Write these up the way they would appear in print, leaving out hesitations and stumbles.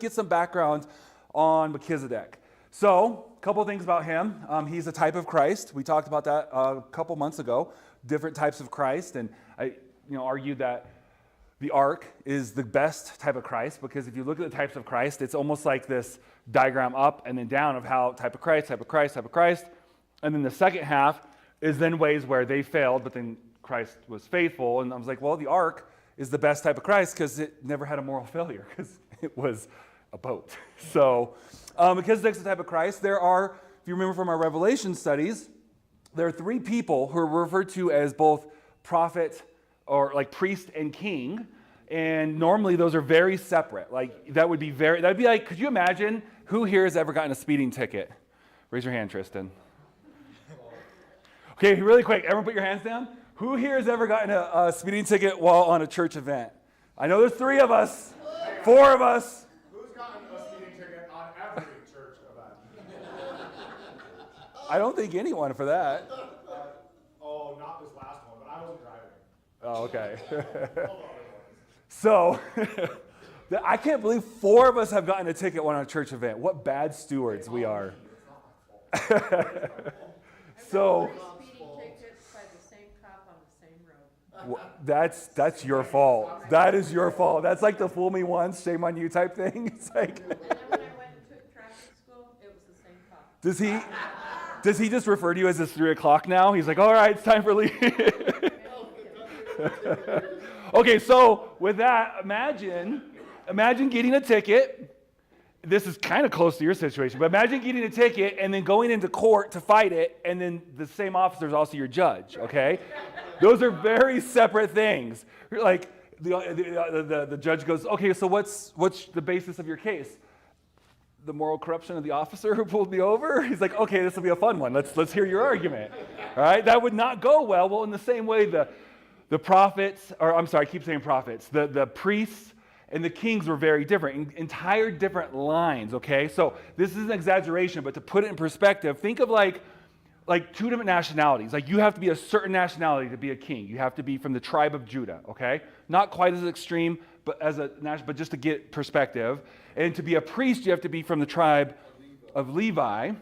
get some background on Melchizedek. So, a couple of things about him. He's a type of Christ. We talked about that a couple months ago, different types of Christ, and I argued that the ark is the best type of Christ, because if you look at the types of Christ, it's almost like this diagram up and then down of how type of Christ, type of Christ, type of Christ. And then the second half is then ways where they failed, but then Christ was faithful. And I was like, well, the ark is the best type of Christ because it never had a moral failure, because it was a boat. So Melchizedek's the type of Christ. There are, if you remember from our Revelation studies, there are three people who are referred to as both prophet or like priest and king. And normally those are very separate. That would be like, could you imagine who here has ever gotten a speeding ticket? Raise your hand, Tristan. Okay, really quick, everyone put your hands down. Who here has ever gotten a speeding ticket while on a church event? I know there's 3 of us, 4 of us. Who's gotten a speeding ticket on every church event? I don't think anyone for that. Not this last one, but I wasn't driving. Oh, okay. So, I can't believe 4 of us have gotten a ticket on a church event. What bad stewards we are. So, that's your fault. That is your fault. That's like the fool me once, shame on you type thing. It's like. And then when I went and took traffic school, it was the same cop. Does he just refer to you as it's 3 o'clock now? He's like, all right, it's time for leave. Okay, so with that, imagine getting a ticket. This is kind of close to your situation, but imagine getting a ticket and then going into court to fight it, and then the same officer is also your judge, okay? Those are very separate things. Like, the judge goes, okay, so what's the basis of your case? The moral corruption of the officer who pulled me over? He's like, okay, this will be a fun one. Let's hear your argument. All right, that would not go well. Well, in the same way, the prophets, or I'm sorry, I keep saying prophets, the priests and the kings were very different, entire different lines, okay? So this is an exaggeration, but to put it in perspective, think of like 2 different nationalities. Like, you have to be a certain nationality to be a king. You have to be from the tribe of Judah, okay? Not quite as extreme, but but just to get perspective. And to be a priest, you have to be from the tribe of Levi.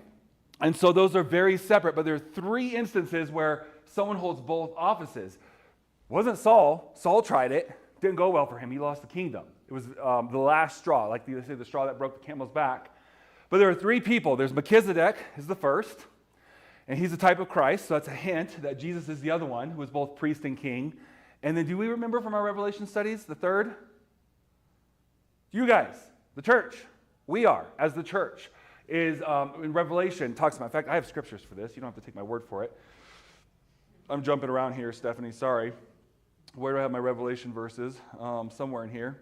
And so those are very separate, but there are 3 instances where someone holds both offices. It wasn't Saul. Saul tried it. Didn't go well for him. He lost the kingdom. It was the last straw, like they say, the straw that broke the camel's back. But there are 3 people. There's Melchizedek is the first, and he's a type of Christ, so that's a hint that Jesus is the other one, who is both priest and king. And then do we remember from our Revelation studies, the third? You guys, the church. We are, as the church, is in Revelation, talks about, in fact, I have scriptures for this. You don't have to take my word for it. I'm jumping around here, Stephanie, sorry. Where do I have my Revelation verses? Somewhere in here.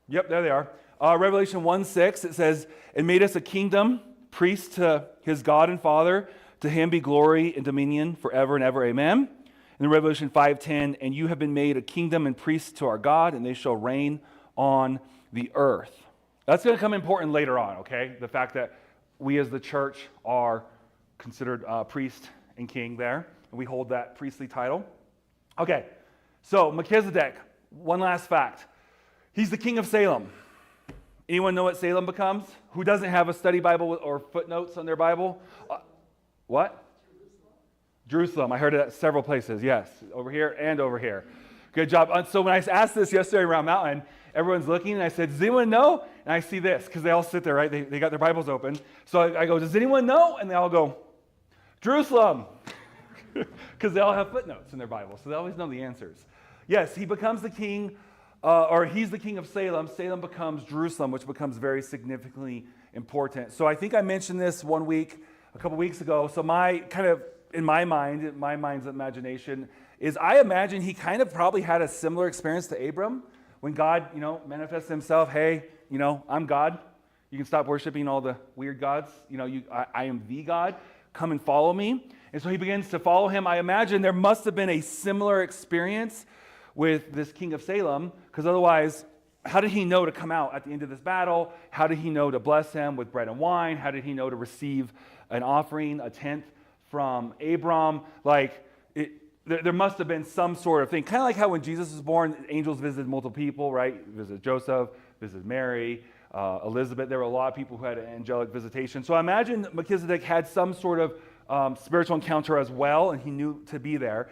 Yep, there they are. Revelation 1:6, it says, "And made us a kingdom, priests to his God and Father. To him be glory and dominion forever and ever. Amen." And then Revelation 5:10, "And you have been made a kingdom and priests to our God, and they shall reign on the earth." That's going to come important later on, okay? The fact that we as the church are considered priest and king there, and we hold that priestly title. Okay, so Melchizedek, one last fact. He's the king of Salem. Anyone know what Salem becomes? Who doesn't have a study Bible or footnotes on their Bible? What? Jerusalem. I heard it at several places, yes. Over here and over here. Good job. So when I asked this yesterday around Mountain, everyone's looking, and I said, does anyone know? And I see this, because they all sit there, right? They got their Bibles open. So I go, does anyone know? And they all go, Jerusalem. Because they all have footnotes in their Bible, so they always know the answers. Yes, he becomes the king, or he's the king of Salem. Salem becomes Jerusalem, which becomes very significantly important. So I think I mentioned this a couple weeks ago. So in my mind's imagination, is I imagine he kind of probably had a similar experience to Abram when God, manifests himself. Hey, I'm God. You can stop worshiping all the weird gods. I am the God. Come and follow me. And so he begins to follow him. I imagine there must have been a similar experience with this king of Salem, because otherwise, how did he know to come out at the end of this battle? How did he know to bless him with bread and wine? How did he know to receive an offering, a tenth from Abram? There must have been some sort of thing. Kind of like how when Jesus was born, angels visited multiple people, right? Visited Joseph, visited Mary, Elizabeth. There were a lot of people who had angelic visitation. So I imagine Melchizedek had some sort of spiritual encounter as well, and he knew to be there.